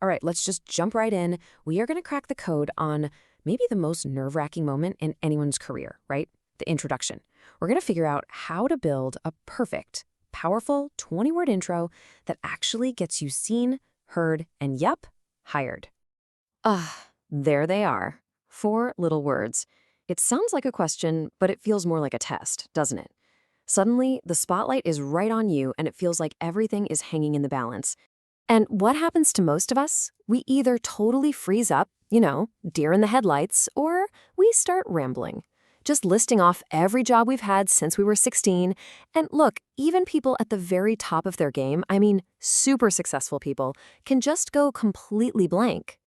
All right, let's just jump right in. We are going to crack the code on maybe the most nerve-wracking moment in anyone's career, right? The introduction. We're going to figure out how to build a perfect, powerful 20-word intro that actually gets you seen, heard, and yup, hired. There they are. 4 little words. It sounds like a question, but it feels more like a test, doesn't it? Suddenly, the spotlight is right on you, and it feels like everything is hanging in the balance. And what happens to most of us? We either totally freeze up, deer in the headlights, or we start rambling, just listing off every job we've had since we were 16. And look, even people at the very top of their game, I mean, super successful people, can just go completely blank.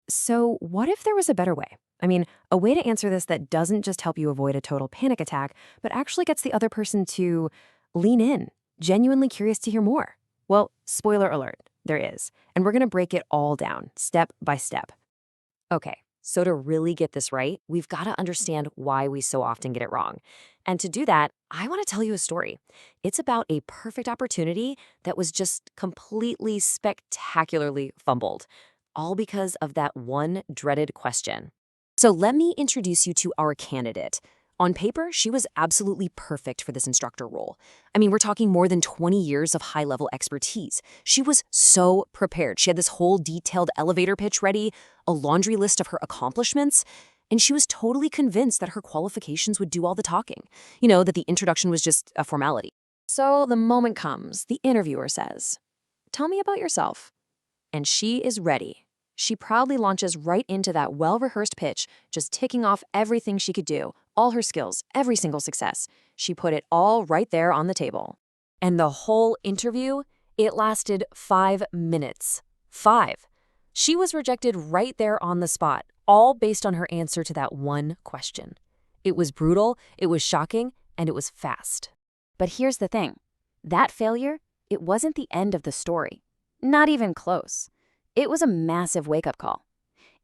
So, what if there was a better way? I mean, a way to answer this that doesn't just help you avoid a total panic attack, but actually gets the other person to lean in, genuinely curious to hear more. Well, spoiler alert, there is. And we're going to break it all down, step by step. Okay, so to really get this right, we've got to understand why we so often get it wrong. And to do that, I want to tell you a story. It's about a perfect opportunity that was just completely spectacularly fumbled, all because of that one dreaded question. So let me introduce you to our candidate. On paper, she was absolutely perfect for this instructor role. I mean, we're talking more than 20 years of high-level expertise. She was so prepared. She had this whole detailed elevator pitch ready, a laundry list of her accomplishments, and she was totally convinced that her qualifications would do all the talking. That the introduction was just a formality. So the moment comes, the interviewer says, "Tell me about yourself." And she is ready. She proudly launches right into that well-rehearsed pitch, just ticking off everything she could do, all her skills, every single success. She put it all right there on the table. And the whole interview, it lasted 5 minutes. 5. She was rejected right there on the spot, all based on her answer to that one question. It was brutal, it was shocking, and it was fast. But here's the thing. That failure, it wasn't the end of the story. Not even close. It was a massive wake-up call.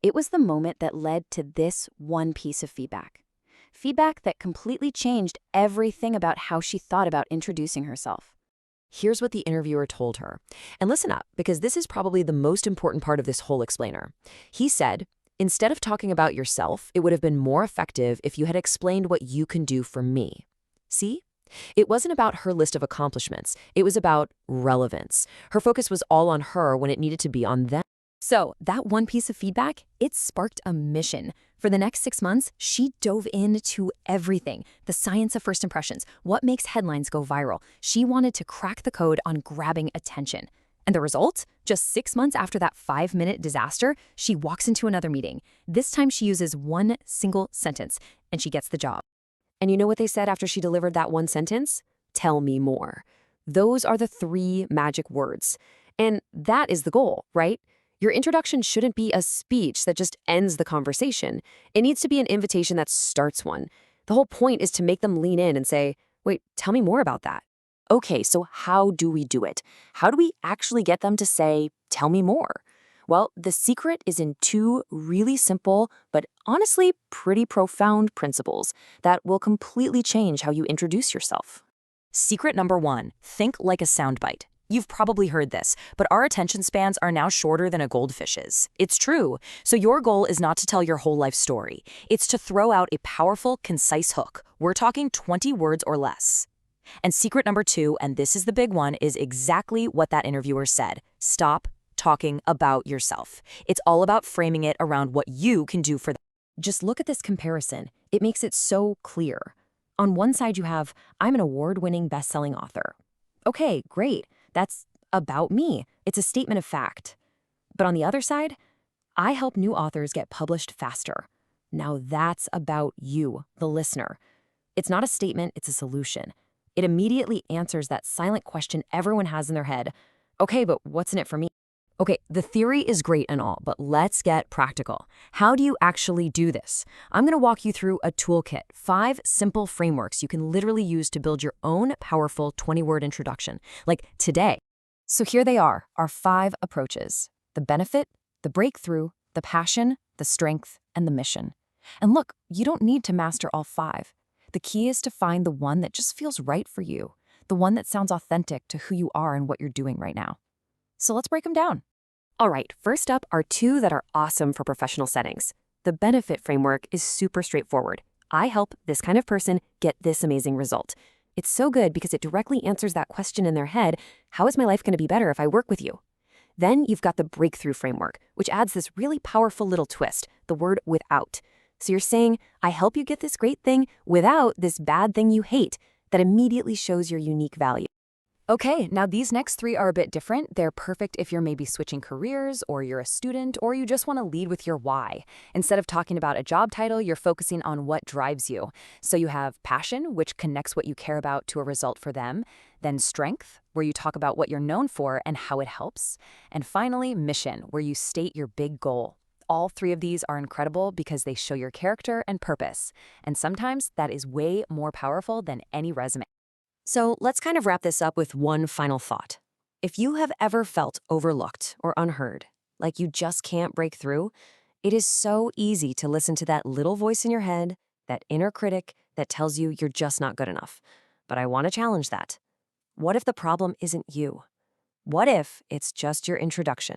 It was the moment that led to this one piece of feedback. Feedback that completely changed everything about how she thought about introducing herself. Here's what the interviewer told her. And listen up, because this is probably the most important part of this whole explainer. He said, instead of talking about yourself, it would have been more effective if you had explained what you can do for me. See? It wasn't about her list of accomplishments. It was about relevance. Her focus was all on her when it needed to be on them. So that one piece of feedback, it sparked a mission. For the next 6 months, she dove into everything. The science of first impressions, what makes headlines go viral. She wanted to crack the code on grabbing attention. And the result? Just 6 months after that 5-minute disaster, she walks into another meeting. This time she uses one single sentence, and she gets the job. And you know what they said after she delivered that one sentence? Tell me more. Those are the 3 magic words. And that is the goal, right? Your introduction shouldn't be a speech that just ends the conversation. It needs to be an invitation that starts one. The whole point is to make them lean in and say, wait, tell me more about that. Okay, so how do we do it? How do we actually get them to say, tell me more? Well, the secret is in 2 really simple, but honestly pretty profound principles that will completely change how you introduce yourself. Secret number 1, think like a soundbite. You've probably heard this, but our attention spans are now shorter than a goldfish's. It's true. So your goal is not to tell your whole life story. It's to throw out a powerful, concise hook. We're talking 20 words or less. And secret number 2, and this is the big one, is exactly what that interviewer said. Stop talking about yourself. It's all about framing it around what you can do for them. Just look at this comparison. It makes it so clear. On one side you have, I'm an award-winning best-selling author. Okay, great. That's about me. It's a statement of fact. But on the other side, I help new authors get published faster. Now that's about you, the listener. It's not a statement, it's a solution. It immediately answers that silent question everyone has in their head. Okay, but what's in it for me? Okay, the theory is great and all, but let's get practical. How do you actually do this? I'm going to walk you through a toolkit, 5 simple frameworks you can literally use to build your own powerful 20-word introduction, like today. So here they are, our 5 approaches: the benefit, the breakthrough, the passion, the strength, and the mission. And look, you don't need to master all 5. The key is to find the one that just feels right for you, the one that sounds authentic to who you are and what you're doing right now. So let's break them down. All right, first up are two that are awesome for professional settings. The benefit framework is super straightforward. I help this kind of person get this amazing result. It's so good because it directly answers that question in their head, how is my life going to be better if I work with you? Then you've got the breakthrough framework, which adds this really powerful little twist, the word without. So you're saying, I help you get this great thing without this bad thing you hate. That immediately shows your unique value. Okay, now these next three are a bit different. They're perfect if you're maybe switching careers, or you're a student, or you just want to lead with your why. Instead of talking about a job title, you're focusing on what drives you. So you have passion, which connects what you care about to a result for them. Then strength, where you talk about what you're known for and how it helps. And finally, mission, where you state your big goal. All three of these are incredible because they show your character and purpose. And sometimes that is way more powerful than any resume. So let's kind of wrap this up with one final thought. If you have ever felt overlooked or unheard, like you just can't break through, it is so easy to listen to that little voice in your head, that inner critic that tells you you're just not good enough. But I want to challenge that. What if the problem isn't you? What if it's just your introduction?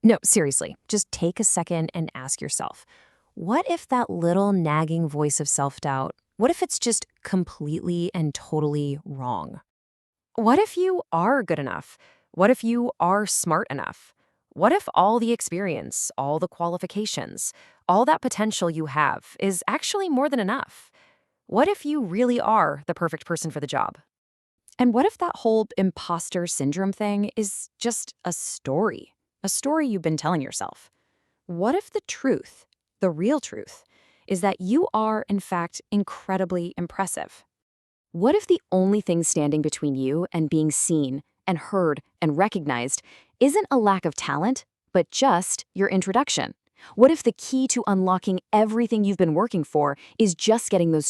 No, seriously, just take a second and ask yourself, what if that little nagging voice of self-doubt, what if it's just completely and totally wrong? What if you are good enough? What if you are smart enough? What if all the experience, all the qualifications, all that potential you have is actually more than enough? What if you really are the perfect person for the job? And what if that whole imposter syndrome thing is just a story you've been telling yourself? What if the truth, the real truth, is that you are, in fact, incredibly impressive? What if the only thing standing between you and being seen and heard and recognized isn't a lack of talent, but just your introduction? What if the key to unlocking everything you've been working for is just getting those